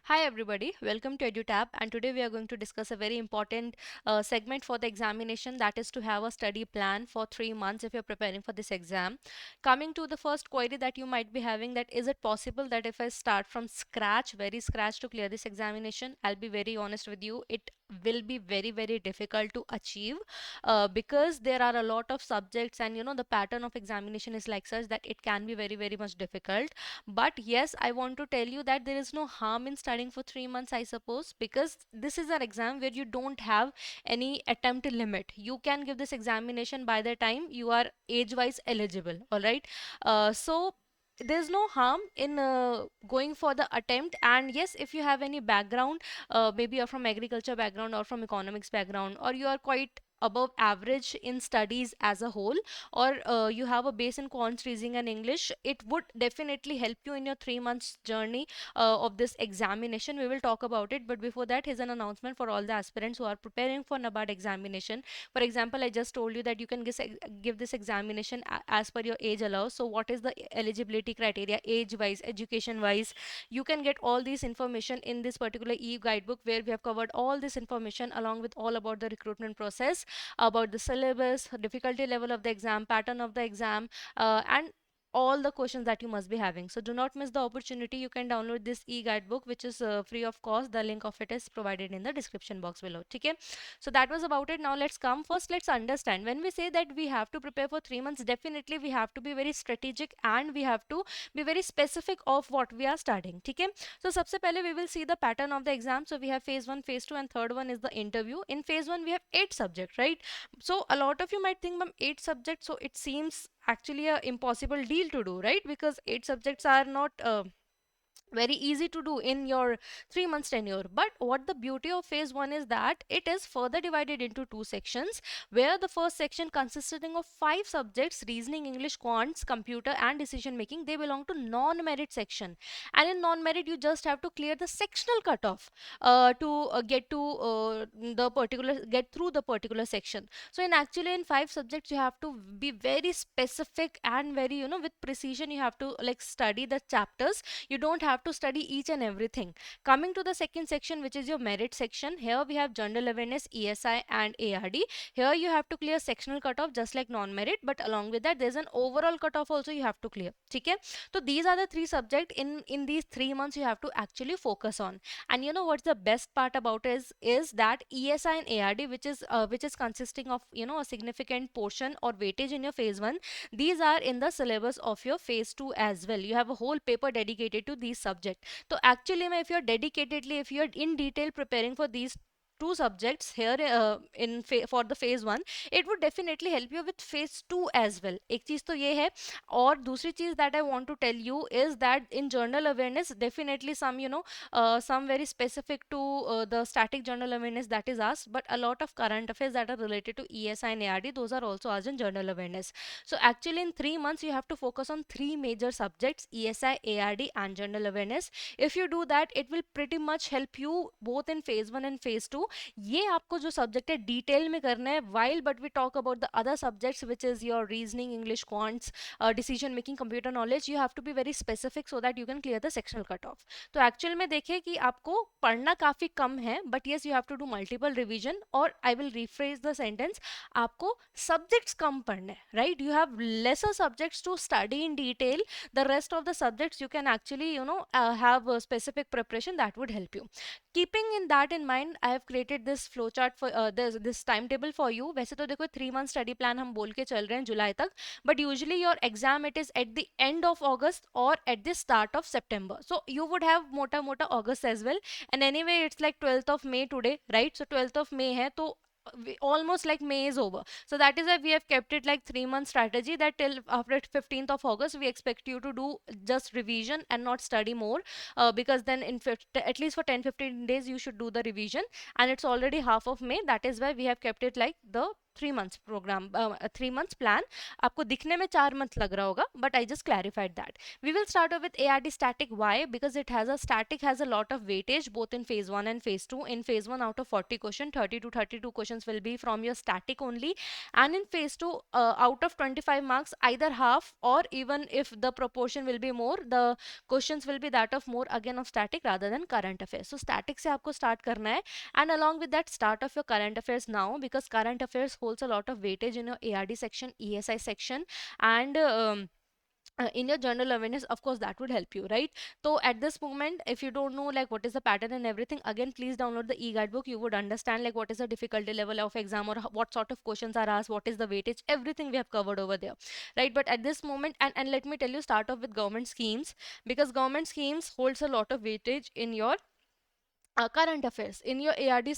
Hi everybody, welcome to EduTab, and today we are going to discuss a very important segment for the examination, that is to have a study plan for 3 months if you're preparing for this exam. Coming to the first query that you might be having, that is it possible that if I start from scratch, very scratch, to clear this examination? I'll be very honest with you, it will be very difficult to achieve because there are a lot of subjects, and the pattern of examination is like such that it can be very much difficult. But yes, I want to tell you that there is no harm in studying for 3 months, I suppose, because this is an exam where you don't have any attempt limit. You can give this examination by the time you are age wise eligible. All right. So there's no harm in going for the attempt. And yes, if you have any background, maybe you're from agriculture background or from economics background, or you are quite above average in studies as a whole, or you have a base in quants, reasoning, and English, it would definitely help you in your 3 months journey of this examination. We will talk about it, but before that, here's an announcement for all the aspirants who are preparing for NABARD examination. For example, I just told you that you can give this examination as per your age allows. So, what is the eligibility criteria, age wise, education wise? You can get all these information in this particular guidebook, where we have covered all this information along with all about the recruitment process, about the syllabus, difficulty level of the exam, pattern of the exam, and all the questions that you must be having. So do not miss the opportunity. You can download this e-guidebook, which is free of cost. The link of it is provided in the description box below. Okay. So that was about it. Now let's come. First, let's understand. When we say that we have to prepare for 3 months, definitely we have to be very strategic, and we have to be very specific of what we are studying. Okay. So सबसे पहले we will see the pattern of the exam. So we have phase 1, phase 2, and third one is the interview. In phase 1 we have 8 subjects, right? So a lot of you might think, ma'am, 8 subjects, so it seems actually a impossible deal to do, right? Because 8 subjects are not very easy to do in your 3 months tenure. But what the beauty of phase 1 is that it is further divided into two sections, where the first section consisting of 5 subjects, reasoning, English, quants, computer, and decision making, they belong to non-merit section. And in non-merit, you just have to clear the sectional cutoff to get through the particular section. So in actually in 5 subjects, you have to be very specific and very, with precision, you have to like study the chapters. You don't have to study each and everything. Coming to the second section, which is your merit section, here we have general awareness, ESI, and ARD. Here you have to clear sectional cutoff just like non-merit, but along with that there's an overall cutoff also you have to clear. Okay. So these are the three subjects in these 3 months you have to actually focus on. And you know what's the best part about is that ESI and ARD, which is consisting of a significant portion or weightage in your phase 1, these are in the syllabus of your phase 2 as well. You have a whole paper dedicated to these subject. So actually if you're dedicatedly, if you're in detail preparing for these two subjects here for the phase 1, it would definitely help you with phase 2 as well. एक चीज तो ये है. और दूसरी चीज that I want to tell you is that in journal awareness, definitely some very specific to the static journal awareness that is asked, but a lot of current affairs that are related to ESI and ARD, those are also asked in journal awareness. So actually in 3 months you have to focus on three major subjects: ESI, ARD, and general awareness. If you do that, it will pretty much help you both in phase 1 and phase 2. ये आपको जो subject है detail में करना है, while but we talk about the other subjects, which is your reasoning, English, quants, decision making, computer knowledge, you have to be very specific so that you can clear the sectional cutoff. तो actual में देखें कि आपको पढ़ना काफ़ी कम है, but yes you have to do multiple revision, और I will rephrase the sentence, आपको सब्जेक्ट्स कम पढ़ने हैं, right? You have lesser subjects to study in detail. The rest of the subjects you can actually have a specific preparation that would help you. Keeping in that in mind, I have created this flowchart for this timetable for you. वैसे तो देखो 3 month study plan हम बोल के चल रहे हैं जुलाई तक, but usually your exam it is at the end of August or at the start of September. So you would have mota August as well, and anyway it's like 12th of May today, right? So 12th of May है तो almost like May is over. So that is why we have kept it like 3 month strategy, that till after 15th of August we expect you to do just revision and not study more, because then at least for 10-15 days you should do the revision, and it's already half of May. That is why we have kept it like the 3 months program, 3 months plan. आपको दिखने में 4 month लग रहा होगा, but I just clarified that. We will start off with ARD static. Why? Because it has a static has a lot of weightage both in phase 1 and phase 2. In phase 1, out of 40 question, 30 to 32 questions will be from your static only, and in phase 2, out of 25 marks, either half, or even if the proportion will be more, the questions will be that of more again of static rather than current affairs. So static से आपको start करना है, and along with that start of your current affairs now, because current affairs holds a lot of weightage in your ARD section, ESI section, and in your general awareness. Of course that would help you, right? So at this moment, if you don't know like what is the pattern and everything, again please download the e-guidebook. You would understand like what is the difficulty level of exam, or what sort of questions are asked, what is the weightage, everything we have covered over there, right? But at this moment, and let me tell you, start off with government schemes, because government schemes holds a lot of weightage in your current affairs. In your ARD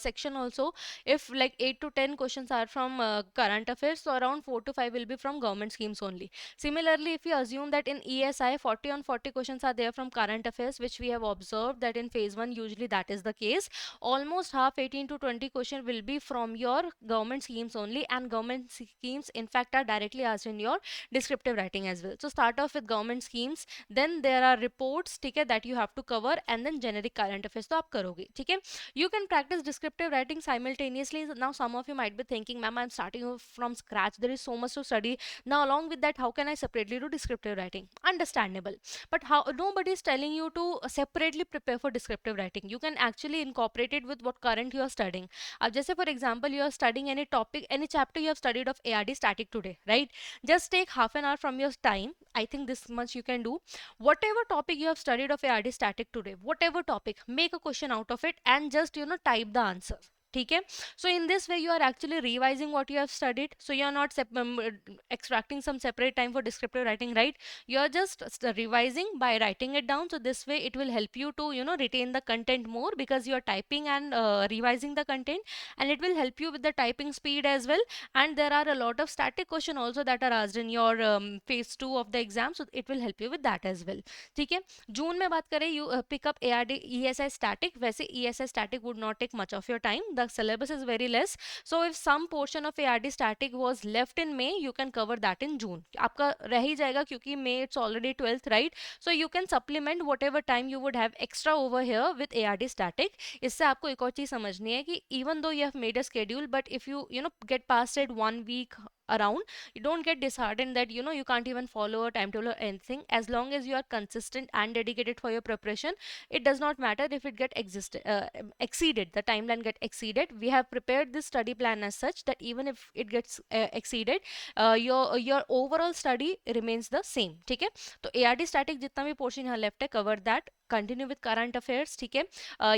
section also, if like 8 to 10 questions are from current affairs, so around 4 to 5 will be from government schemes only. Similarly, if you assume that in ESI 40 on 40 questions are there from current affairs, which we have observed that in phase 1 usually that is the case, almost half, 18 to 20 question will be from your government schemes only, and government schemes in fact are directly asked in your descriptive writing as well. So start off with government schemes, then there are reports, ठीक है, that you have to cover, and then generic current affairs तो आप करोगे, ठीक है. You can practice descriptive writing simultaneously. Now some of you might be thinking, ma'am, I'm starting off from scratch, there is so much to study. Now along with that, how can I separately do descriptive writing? Understandable, but how, nobody is telling you to separately prepare for descriptive writing. You can actually incorporate it with what current you are studying. Just say for example, you are studying any topic, any chapter you have studied of ARD static today, right? Just take half an hour from your time. I think this much you can do. Whatever topic you have studied of ARD static today, whatever topic, make a question out of it and just type the answer. ठीक है. So in this way you are actually revising what you have studied, so you are not extracting some separate time for descriptive writing, right? You are just revising by writing it down. So this way it will help you to retain the content more, because you are typing and revising the content, and it will help you with the typing speed as well. And there are a lot of static question also that are asked in your phase 2 of the exam, so it will help you with that as well. ठीक है. जून में बात करें, you pick up ARD ESI static. वैसे ESI static would not take much of your time, the syllabus is very less. So if some portion of ARD static was left in May, you can cover that in June. आपका रह ही जाएगा, क्योंकि May it's already 12th, right? So you can supplement whatever time you would have extra over here with ARD static. इससे आपको एक और चीज समझनी है कि even though you have made a schedule, but if you get past it 1 week around, you don't get disheartened that you can't even follow a timetable or anything. As long as you are consistent and dedicated for your preparation, it does not matter if it exceeded, the timeline get exceeded. We have prepared this study plan as such that even if it gets exceeded, your overall study remains the same. ठीक है. तो ARD static जितना भी portion यहाँ left है, cover that. Continue with current affairs. ठीक है.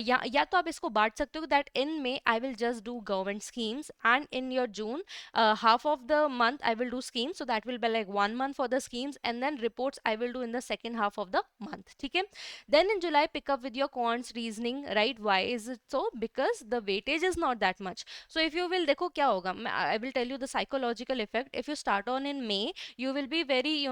या तो आप इसको बांट सकते हो that in May I will just do government schemes, and in your June half of the month I will do schemes, so that will be like 1 month for the schemes, and then reports I will do in the second half of the month. ठीक है. Then in July pick up with your quants, reasoning, right? Why is it so? Because the weightage is not that much. So if you will, देखो क्या होगा, I will tell you the psychological effect. If you start on in May, you will be very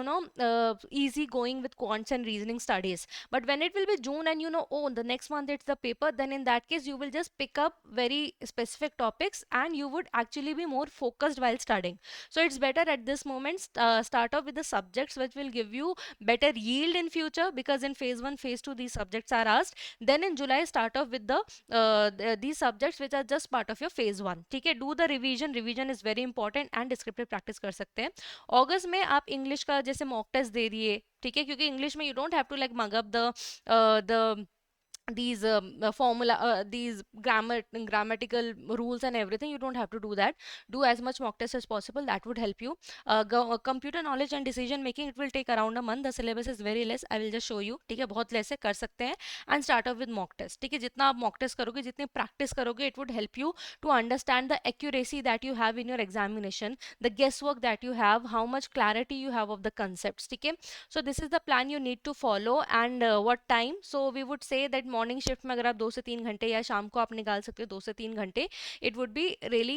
easy going with quants and reasoning studies. But when it will be June and oh, the next month it's the paper, then in that case you will just pick up very specific topics and you would actually be more focused while studying. So it's better at this moment start off with the subjects which will give you better yield in future, because in phase 1 phase 2 these subjects are asked. Then in July start off with these subjects which are just part of your phase 1. ठीक है. Do the revision is very important, and descriptive practice कर सकते हैं. अगस्त में आप English का जैसे mock test दे दिए, ठीक है, क्योंकि इंग्लिश में you don't have to like mug up the these formula these grammatical rules and everything. You don't have to do that. Do as much mock test as possible, that would help you. Computer knowledge and decision making, it will take around a month. The syllabus is very less, I will just show you. ठीक है, बहुत less है, कर सकते हैं. And start off with mock test. ठीक है, जितना आप mock test करोगे, जितनी practice करोगे, it would help you to understand the accuracy that you have in your examination, the guesswork that you have, how much clarity you have of the concepts. ठीक है. So this is the plan you need to follow. And what time? So we would say that morning shift में अगर आप 2 से 3 घंटे या शाम को आप निकाल सकते हो 2 से 3 घंटे, it would be really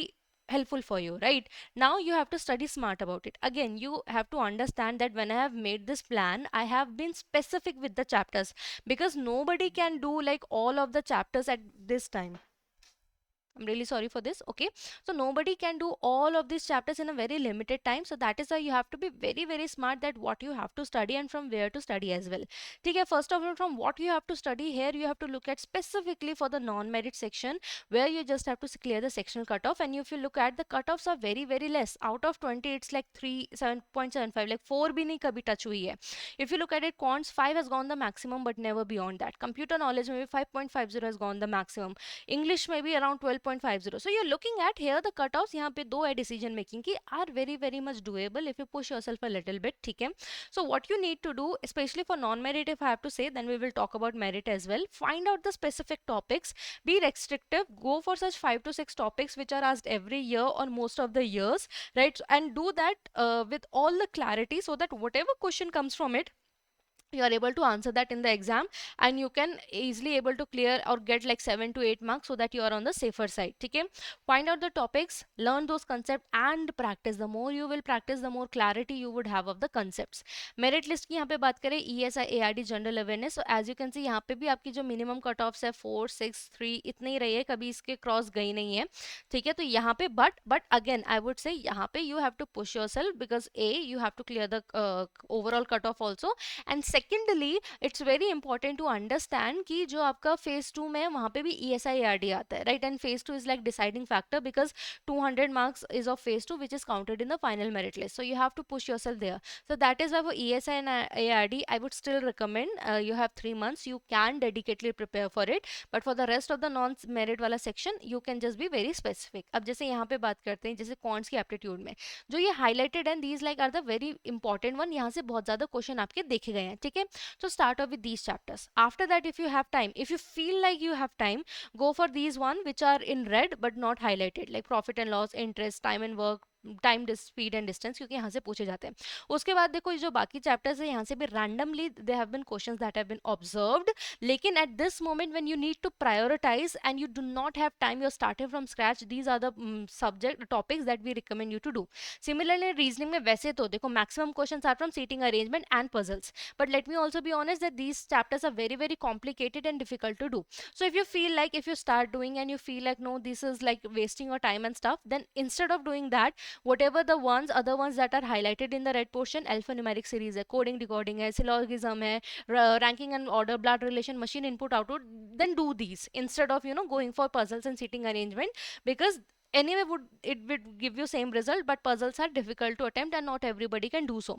helpful for you, right? Now you have to study smart about it. Again, you have to understand that when I have made this plan, I have been specific with the chapters, because nobody can do like all of the chapters at this time. I'm really sorry for this. Okay, so nobody can do all of these chapters in a very limited time. So that is why you have to be very, very smart that what you have to study and from where to study as well. Okay, first of all, from what you have to study here, you have to look at specifically for the non-merit section where you just have to clear the sectional cutoff. And if you look at the cutoffs are very, very less. Out of 20, it's like 7.75, like 4 bhi nahi kabhi touch hui hai. If you look at it, quants 5 has gone the maximum, but never beyond that. Computer knowledge maybe 5.50 has gone the maximum. English may be around 12.50. So you're looking at here the cutoffs यहाँ पे दो है decision making की are very very much doable if you push yourself a little bit. ठीक है. So what you need to do, especially for non-merit, if I have to say, then we will talk about merit as well. Find out the specific topics. Be restrictive. Go for such 5 to 6 topics which are asked every year or most of the years, right? And do that with all the clarity so that whatever question comes from it, you are able to answer that in the exam, and you can easily able to clear or get like 7 to 8 marks so that you are on the safer side. Okay, find out the topics, learn those concepts and practice. The more you will practice, the more clarity you would have of the concepts. Merit list की यहाँ पे बात करें, ESI ARD general awareness, तो as you can see यहाँ पे भी आपकी जो मिनिमम कट ऑफ्स है 4 6 3 इतने ही रही है, कभी इसके क्रॉस गई नहीं है. ठीक है, तो यहाँ पे बट अगेन आई वुड से यहाँ पे you have to push your self because uh you have to clear the overall cut off also. And secondly it's very important to understand कि जो आपका फेज 2 में वहाँ पे भी ESI ARD आता है, right. And phase 2 is like deciding factor because 200 marks is of phase 2 which is counted in the final merit list, so you have to push yourself there. So that is why for ESI and ARD I would still recommend you have 3 months, you can dedicatedly prepare for it, but for the rest of the non merit वाला section you can just be very specific. अब जैसे यहाँ पे बात करते हैं जैसे counts की एप्टीट्यूड में जो ये highlighted and these like are the very important one, यहाँ से बहुत ज़्यादा क्वेश्चन आपके देखे गए हैं. ठीक है, so start off with these chapters. After that, if you have time, if you feel like you have time, go for these one which are in red but not highlighted, like profit and loss, interest, time and work, time speed and distance, क्योंकि यहाँ से पूछे जाते हैं. उसके बाद देखो जो बाकी चैप्टर्स है यहाँ से भी randomly they have been questions that have been observed, लेकिन at this moment when you need to prioritise and you do not have time, you are started from scratch, these are the subject topics that we recommend you to do. Similarly reasoning में वैसे तो देखो maximum questions are from seating arrangement and puzzles, but let me also be honest that these chapters are very very complicated and difficult to do. So if you feel like, if you start doing and you feel like no, this is like wasting your time and stuff, then instead of doing that, whatever the other ones that are highlighted in the red portion, alphanumeric series hai, coding decoding hai, syllogism hai, ranking and order, blood relation, machine input output, then do these instead of going for puzzles and seating arrangement, because anyway would give you same result, but puzzles are difficult to attempt and not everybody can do so.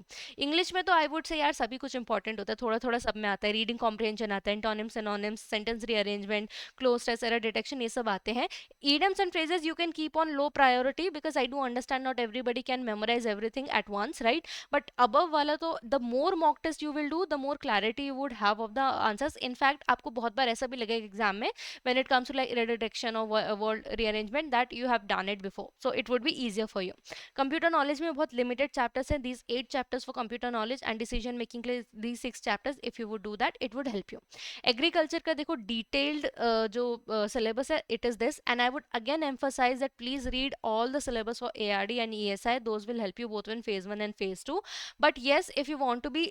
English में तो I would say यार सभी कुछ important होता है, थोड़ा थोड़ा सब में आता है. रीडिंग कॉम्प्रिहेंशन आता है, antonyms synonyms, sentence rearrangement, close stress error detection, ये सब आते हैं. idioms and phrases you can keep on low priority because I do understand not everybody can memorize everything at once, right? But above वाला तो the more mock test you will do, the more clarity you would have of the answers. In fact आपको बहुत बार ऐसा भी लगेगा exam में when it comes to like error detection or word rearrangement that you have done it before, so it would be easier for you. Computer knowledge में बहुत limited chapters हैं, these 8 chapters for computer knowledge and decision making के लिए these 6 chapters, if you would do that it would help you. Agriculture का देखो detailed जो syllabus है, it is this, and I would again emphasize that please read all the syllabus for ARD and ESI, those will help you both in phase 1 and phase 2. But yes, if you want to be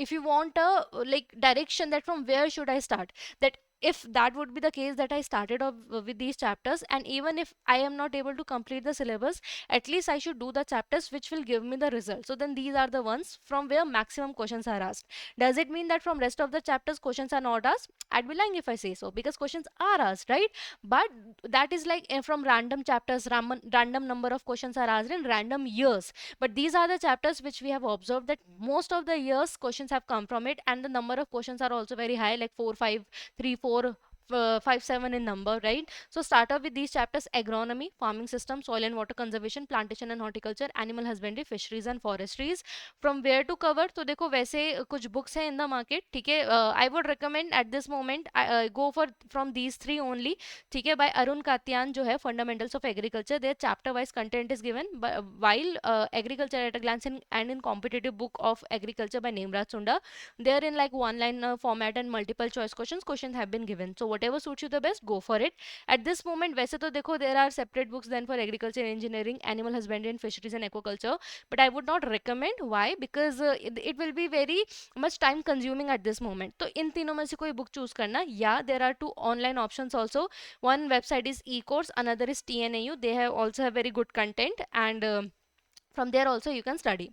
if you want a like direction that from where should I start, that if that would be the case that I started off with these chapters, and even if I am not able to complete the syllabus, at least I should do the chapters which will give me the result. So then these are the ones from where maximum questions are asked. Does it mean that from rest of the chapters questions are not asked? I'd be lying if I say so, because questions are asked, right? But that is like from random chapters, random number of questions are asked in random years. But these are the chapters which we have observed that most of the years questions have come from it, and the number of questions are also very high, like 4 5 3 4 5 7 in number, right? So start off with these chapters: agronomy, farming system, soil and water conservation, plantation and horticulture, animal husbandry, fisheries and forestries. From where to cover, तो देखो वैसे कुछ books हैं in the market, ठीक है. I would recommend at this moment go for from these 3 only, ठीक है. By Arun Katyan जो है fundamentals of agriculture, their chapter wise content is given, while agriculture at a glance and in competitive book of agriculture by Nemraj Sunda, they are in like one line format and multiple choice questions have been given. So whatever suits you the best, go for it. At this moment वैसे तो देखो there are separate books then for agriculture, engineering, animal husbandry and fisheries and aquaculture, but I would not recommend. Why? Because it will be very much time consuming at this moment. तो इन तीनों में से कोई book choose करना. Yeah, there are two online options also. One website is eCourse, another is TNAU. They have also have very good content, and from there also you can study.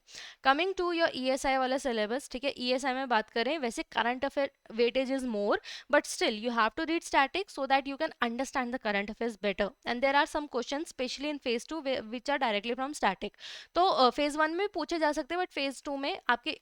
Coming to your ESI वाला syllabus, ठीक है, ESI में बात करें, वैसे current affair weightage is more, but still you have to read static so that you can understand the current affairs better. And there are some questions, especially in phase 2, which are directly from static. तो phase 1 में पूछे जा सकते हैं, but phase 2 में आपके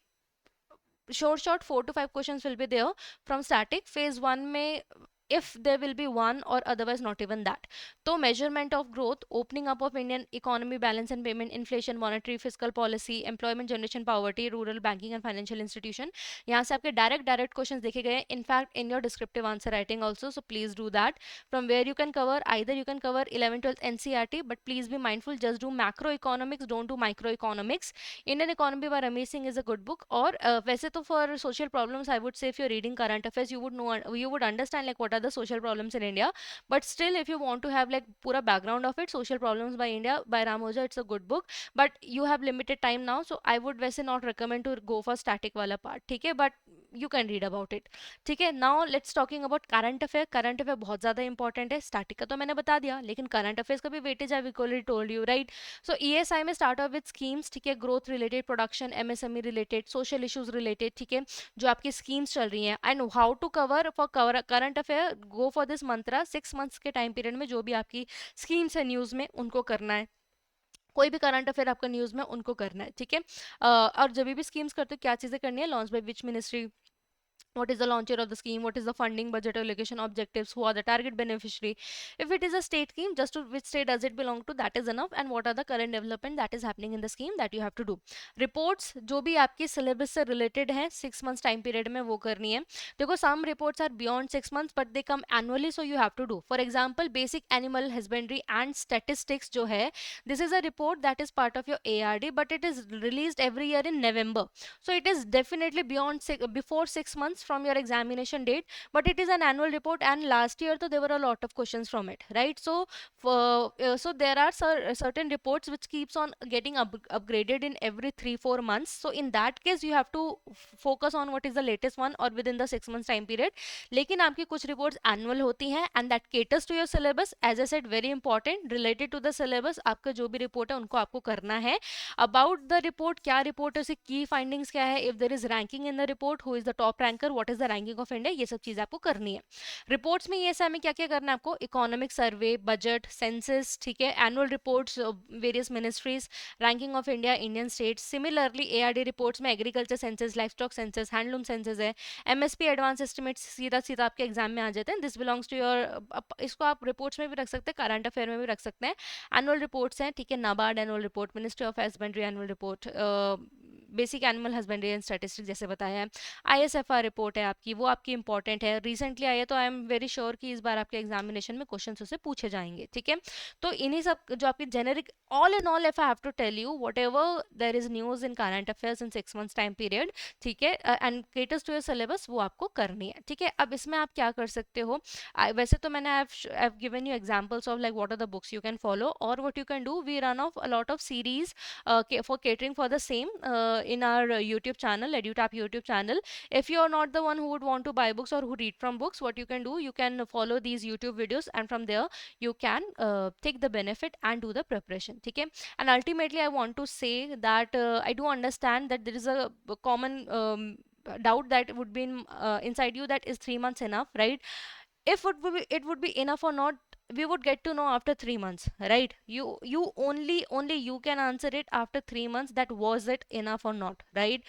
short 4 to 5 questions will be there from static. Phase 1 में if there will be one, or otherwise not even that. So measurement of growth, opening up of Indian economy, balance and payment, inflation, monetary fiscal policy, employment generation, poverty, rural banking and financial institution. यहाँ से आपके direct questions देखे गए हैं, in fact in your descriptive answer writing also, so please do that. From where you can cover, either you can cover 11 12th NCERT, but please be mindful, just do macroeconomics, don't do microeconomics. Indian Economy by Ramesh Singh is a good book. Or वैसे तो for social problems I would say if you're reading current affairs you would know, you would understand like what are the social problems in India. But still if you want to have like pura background of it, Social Problems by India by Ram Ojha, it's a good book, but you have limited time now, so I would वैसे not recommend to go for static वाला part, ठीक है, but you can read about it, ठीक है. Now let's talking about current affair. Current affair बहुत ज़्यादा important है. Static का तो मैंने बता दिया, लेकिन current affairs का भी weightage I've equally told you, right? So ESI में start off with schemes, ठीक है, growth related, production, MSME related, social issues related, ठीक है, जो आपकी schemes चल रही हैं. And how to cover for current affair, go for this mantra, 6 months के time period में जो भी आपकी schemes है न्यूज़ में उनको करना है. कोई भी करंट अफेयर आपका न्यूज़ में उनको करना है, ठीक है. और जब भी स्कीम्स करते हो क्या चीज़ें करनी है, launch by which ministry, what is the launcher of the scheme, what is the funding, budget allocation, objectives, who are the target beneficiary. If it is a state scheme, just to which state does it belong to, that is enough. And what are the current development that is happening in the scheme, that you have to do. Reports जो भी आपकी syllabus से related है 6 months time period में वो करनी है. देखो some reports are beyond 6 months but they come annually, so you have to do. For example, basic animal husbandry and statistics जो है, this is a report that is part of your ARD but it is released every year in November, so it is definitely before 6 months from your examination date, but it is an annual report, and last year though there were a lot of questions from it, right? So so there are certain reports which keeps on getting upgraded in every 3-4 months, so in that case you have to focus on what is the latest one or within the 6 months time period. लेकिन आपकी कुछ reports annual होती हैं and that caters to your syllabus. As I said, very important, related to the syllabus, आपका जो भी report है उनको आपको करना है. About the report, क्या report है, उसकी key findings क्या है, if there is ranking in the report, who is the top ranker, what is the ranking of India, ये सब चीज़ आपको करनी है. Reports में ये सब में क्या क्या करना है आपको, economic survey, budget, census, ठीक है, annual reports various ministries, ranking of India, Indian states. Similarly ARD reports में agriculture census, livestock census, handloom census है, MSP advance estimates सीधा सीधा आपके एग्जाम में आ जाते हैं. दिस बिलोंग्स टू योर, इसको आप रिपोर्ट्स में भी रख सकते हैं, करंट अफेयर में भी रख सकते हैं. एनुअल रिपोर्ट्स हैं, ठीक है, NABARD annual report, ministry of husbandry annual report, basic animal husbandry and statistics जैसे बताया है. ISFR रिपोर्ट है आपकी, वो आपकी इंपॉर्टेंट है, रिसेंटली आई है, तो आई एम वेरी श्योर कि इस बार आपके एग्जामिनेशन में क्वेश्चन उससे पूछे जाएंगे, ठीक है. तो इन्हीं सब जो आपकी generic, all in all if I have to tell you, whatever there is news in current affairs in 6 months time period, ठीक है, and caters to your syllabus, वो आपको करनी है, ठीक है. अब इसमें आप क्या कर सकते हो, वैसे तो मैंने I given you examples of like what are the books you can follow, और what you can do, we run of a lot of series for catering for the same in our YouTube channel, EduTap YouTube channel. If you are not the one who would want to buy books or who read from books, what you can do, you can follow these YouTube videos and from there you can take the benefit and do the preparation, okay. And ultimately I want to say that I do understand that there is a common doubt that would be inside you, that is 3 months enough, right? If it would be enough or not, we would get to know after 3 months, right? You only you can answer it after 3 months, that was it enough or not, right?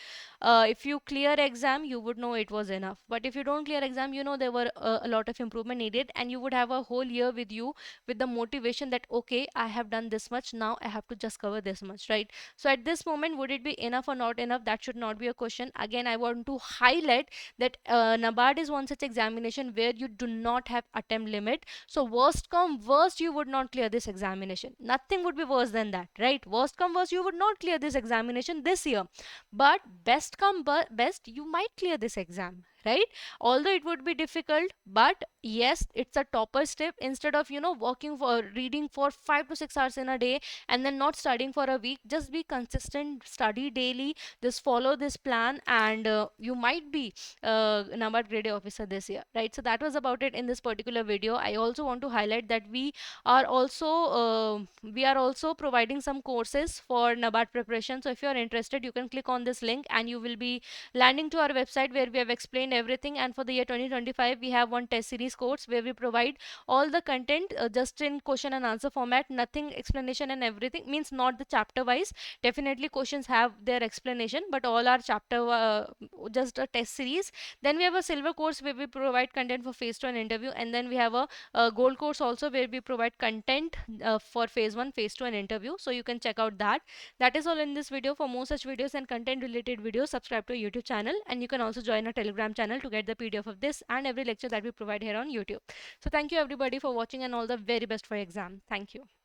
If you clear exam you would know it was enough, but if you don't clear exam, you know there were a lot of improvement needed, and you would have a whole year with you with the motivation that okay, I have done this much, now I have to just cover this much, right? So at this moment, would it be enough or not enough, that should not be a question. Again, I want to highlight that NABARD is one such examination where you do not have attempt limit, so worst come worst, you would not clear this examination, nothing would be worse than that, right? Worst come worst, you would not clear this examination this year, but best come best, you might clear this exam, right? Although it would be difficult, but yes, it's a topper step. Instead of working for reading for 5 to 6 hours in a day and then not studying for a week, just be consistent, study daily, just follow this plan, and you might be NABARD grade A officer this year, right? So that was about it in this particular video. I also want to highlight that are also we are also providing some courses for NABARD preparation. So if you are interested, you can click on this link and you will be landing to our website where we have explained everything. And for the year 2025, we have one test series course where we provide all the content just in question and answer format, nothing explanation and everything, means not the chapter wise. Definitely questions have their explanation, but all our chapter just a test series. Then we have a silver course where we provide content for phase 2 and interview, and then we have a gold course also where we provide content for phase 1, phase 2 and interview. So you can check out that. That is all in this video. For more such videos and content related videos, subscribe to our YouTube channel, and you can also join our Telegram channel to get the PDF of this and every lecture that we provide here on YouTube. So thank you everybody for watching, and all the very best for your exam. Thank you.